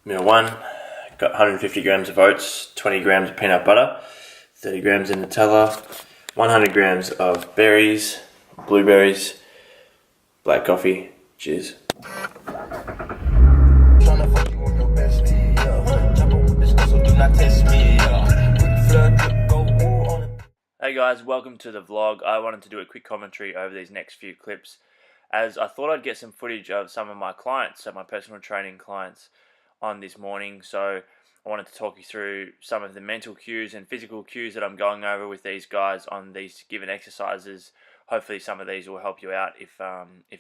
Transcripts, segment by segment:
Meal 1, got 150 grams of oats, 20 grams of peanut butter, 30 grams of Nutella, 100 grams of berries, blueberries, black coffee. Cheers. Hey guys, welcome to the vlog. I wanted to do a quick commentary over these next few clips as I thought I'd get some footage of some of my clients, so my personal training clients, on this morning. So I wanted to talk you through some of the mental cues and physical cues that I'm going over with these guys on these given exercises. Hopefully some of these will help you out if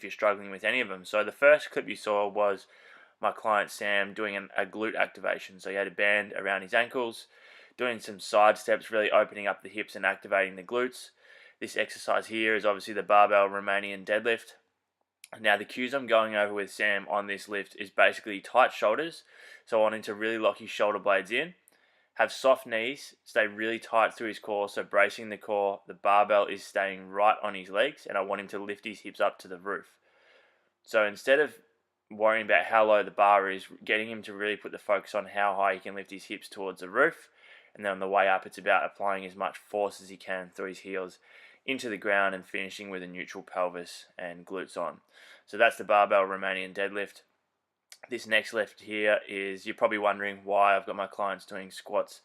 you're struggling with any of them. So the first clip you saw was my client Sam doing a glute activation. So he had a band around his ankles, doing some side steps, really opening up the hips and activating the glutes. This exercise here is obviously the barbell Romanian deadlift. Now the cues I'm going over with Sam on this lift is basically tight shoulders, so I want him to really lock his shoulder blades in, have soft knees, stay really tight through his core, so bracing the core, the barbell is staying right on his legs, and I want him to lift his hips up to the roof. So instead of worrying about how low the bar is, getting him to really put the focus on how high he can lift his hips towards the roof, and then on the way up it's about applying as much force as he can through his heels into the ground and finishing with a neutral pelvis and glutes on. So that's the barbell Romanian deadlift. This next lift here is, you're probably wondering why I've got my clients doing squats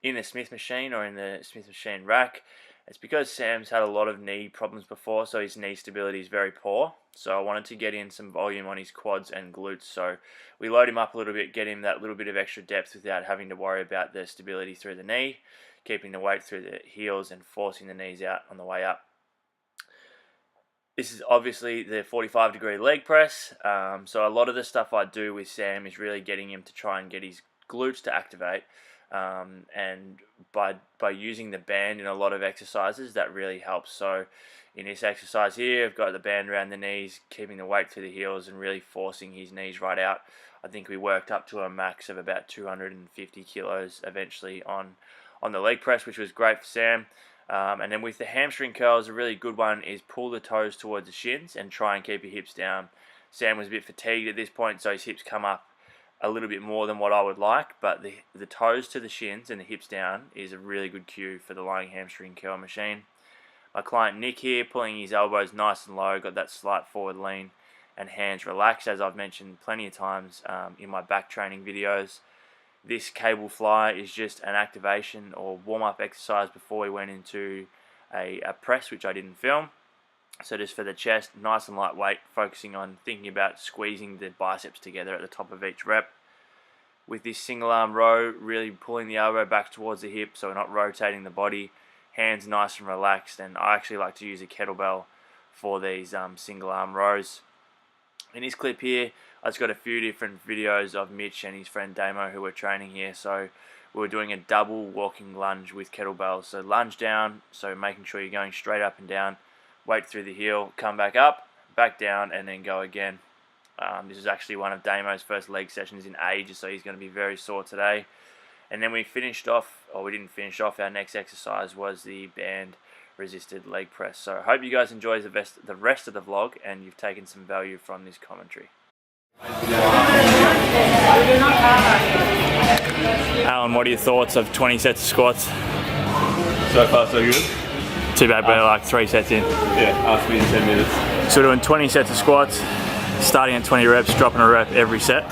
in the Smith machine or in the Smith machine rack. It's because Sam's had a lot of knee problems before, so his knee stability is very poor. So I wanted to get in some volume on his quads and glutes. So we load him up a little bit, get him that little bit of extra depth without having to worry about the stability through the knee, keeping the weight through the heels and forcing the knees out on the way up. This is obviously the 45-degree leg press. So a lot of the stuff I do with Sam is really getting him to try and get his glutes to activate. And by using the band in a lot of exercises, that really helps. So in this exercise here, I've got the band around the knees, keeping the weight through the heels and really forcing his knees right out. I think we worked up to a max of about 250 kilos eventually on the leg press, which was great for Sam. And then with the hamstring curls, a really good one is pull the toes towards the shins and try and keep your hips down. Sam was a bit fatigued at this point, so his hips come up a little bit more than what I would like, but the toes to the shins and the hips down is a really good cue for the lying hamstring curl machine. My client Nick here, pulling his elbows nice and low, got that slight forward lean and hands relaxed, as I've mentioned plenty of times in my back training videos. This cable fly is just an activation or warm-up exercise before we went into a press, which I didn't film. So just for the chest, nice and lightweight, focusing on thinking about squeezing the biceps together at the top of each rep. With this single arm row, really pulling the elbow back towards the hip so we're not rotating the body, hands nice and relaxed, and I actually like to use a kettlebell for these single arm rows. In this clip here, I just got a few different videos of Mitch and his friend Damo who were training here. So we were doing a double walking lunge with kettlebells. So lunge down, so making sure you're going straight up and down, weight through the heel, come back up, back down, and then go again. This is actually one of Damo's first leg sessions in ages, so he's going to be very sore today. And then we finished off, or we didn't finish off, our next exercise was the band resisted leg press. So I hope you guys enjoy the rest of the vlog and you've taken some value from this commentary. Alan, what are your thoughts of 20 sets of squats? So far so good. Too bad we're like 3 sets in. Yeah, ask me in 10 minutes. So we're doing 20 sets of squats, starting at 20 reps, dropping a rep every set,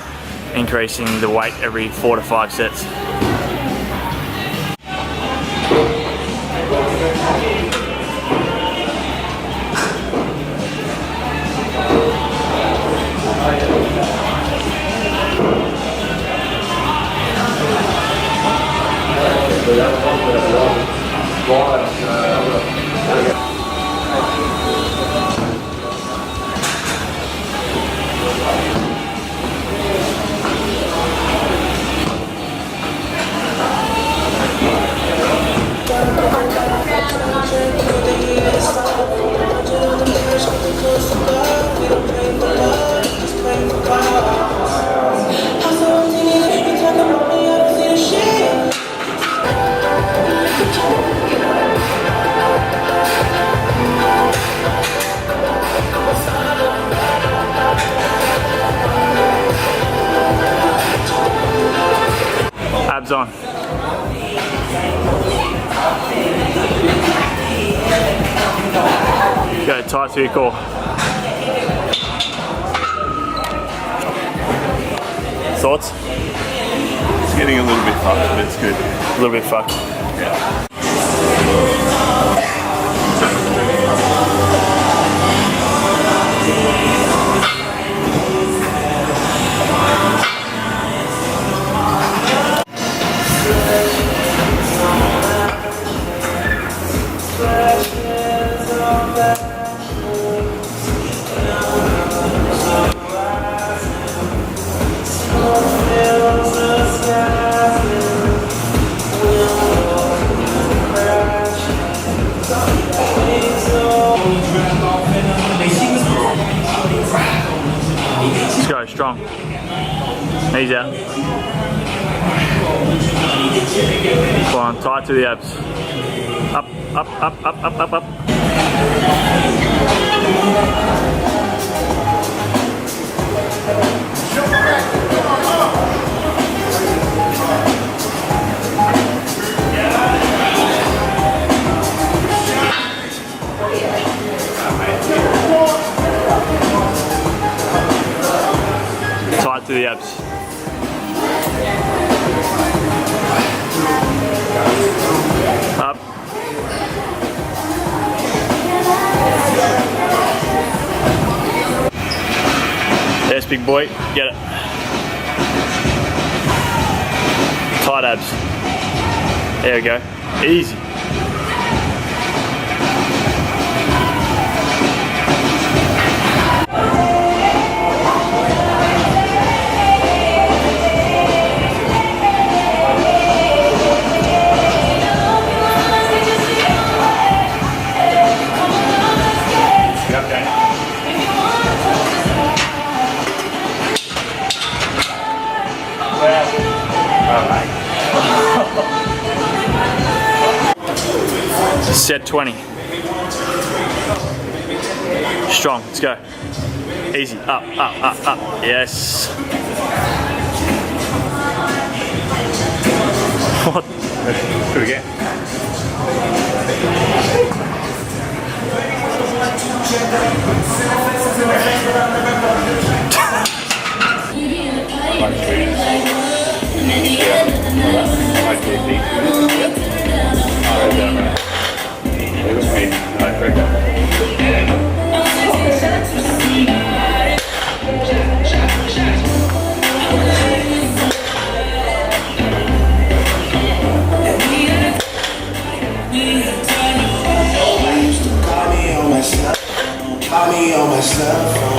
increasing the weight every 4 to 5 sets. abs on. Go tight to your core. Thoughts? It's getting a little bit fucked, but it's good. A little bit fucked. Yeah. Let's go, strong. Knees out. Come on, tight to the abs. Up, up, up, up, up, up, up. Tight to the abs. Up. Yes, big boy, get it. Tight abs. There we go. Easy. Set 20. Strong, let's go. Easy, up, up, up, up. Yes. What? Do it again. Call me on my cell phone. Call me on my cell phone.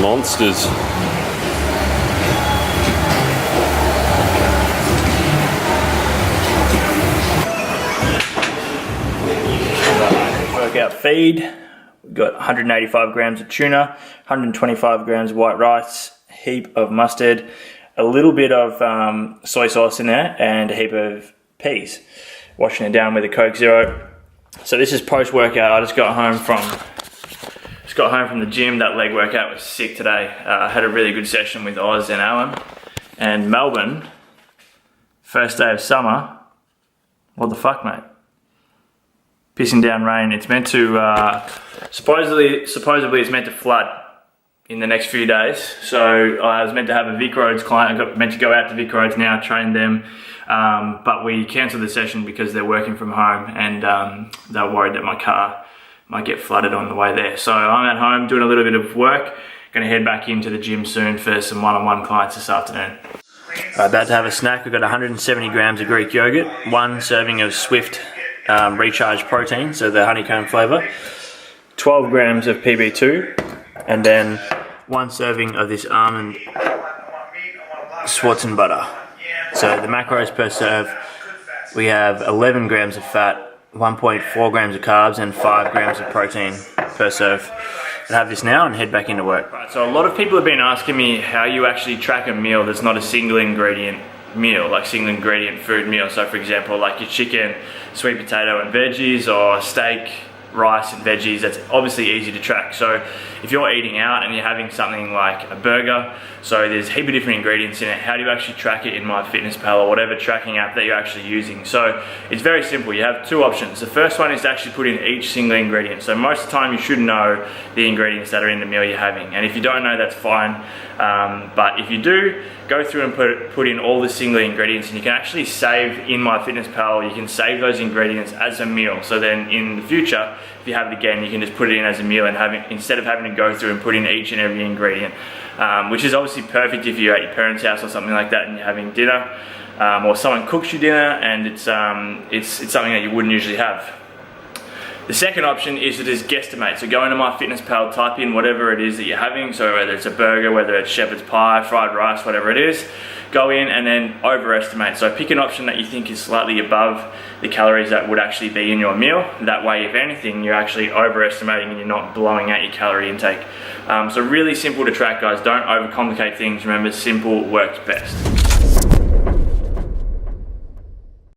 Monsters. Workout feed. We've got 185 grams of tuna, 125 grams of white rice, heap of mustard, a little bit of soy sauce in there, and a heap of peas. Washing it down with a Coke Zero. So this is post-workout. I just got home from the gym. That leg workout was sick today. I had a really good session with Oz and Alan. And Melbourne, first day of summer. What the fuck, mate? Pissing down rain. It's meant to, supposedly it's meant to flood in the next few days. So I was meant to have a Vic Roads client. I got meant to go out to Vic Roads now, train them. But we cancelled the session because they're working from home and they were worried that my car might get flooded on the way there. So I'm at home doing a little bit of work. Gonna head back into the gym soon for some one-on-one clients this afternoon. About to have a snack. We've got 170 grams of Greek yogurt, 1 serving of Swift recharge protein, so the honeycomb flavour, 12 grams of PB2, and then 1 serving of this almond Swartzen butter. So the macros per serve, we have 11 grams of fat, 1.4 grams of carbs, and 5 grams of protein per serve. I'll have this now and head back into work. Right, so a lot of people have been asking me how you actually track a meal that's not a single ingredient meal, like single ingredient food meal. So for example, like your chicken, sweet potato and veggies, or steak, rice and veggies. That's obviously easy to track. So if you're eating out and you're having something like a burger, so there's a heap of different ingredients in it, how do you actually track it in MyFitnessPal or whatever tracking app that you're actually using? So it's very simple. You have two options. The first one is to actually put in each single ingredient. So most of the time you should know the ingredients that are in the meal you're having, and if you don't know, that's fine. But if you do, go through and put in all the single ingredients, and you can actually save in MyFitnessPal, you can save those ingredients as a meal. So then in the future, if you have it again, you can just put it in as a meal and instead of having to go through and put in each and every ingredient, which is obviously perfect if you're at your parents' house or something like that and you're having dinner, or someone cooks you dinner and it's something that you wouldn't usually have. The second option is to just guesstimate. So go into MyFitnessPal, type in whatever it is that you're having. So whether it's a burger, whether it's shepherd's pie, fried rice, whatever it is, go in and then overestimate. So pick an option that you think is slightly above the calories that would actually be in your meal. That way, if anything, you're actually overestimating and you're not blowing out your calorie intake. So really simple to track, guys. Don't overcomplicate things. Remember, simple works best.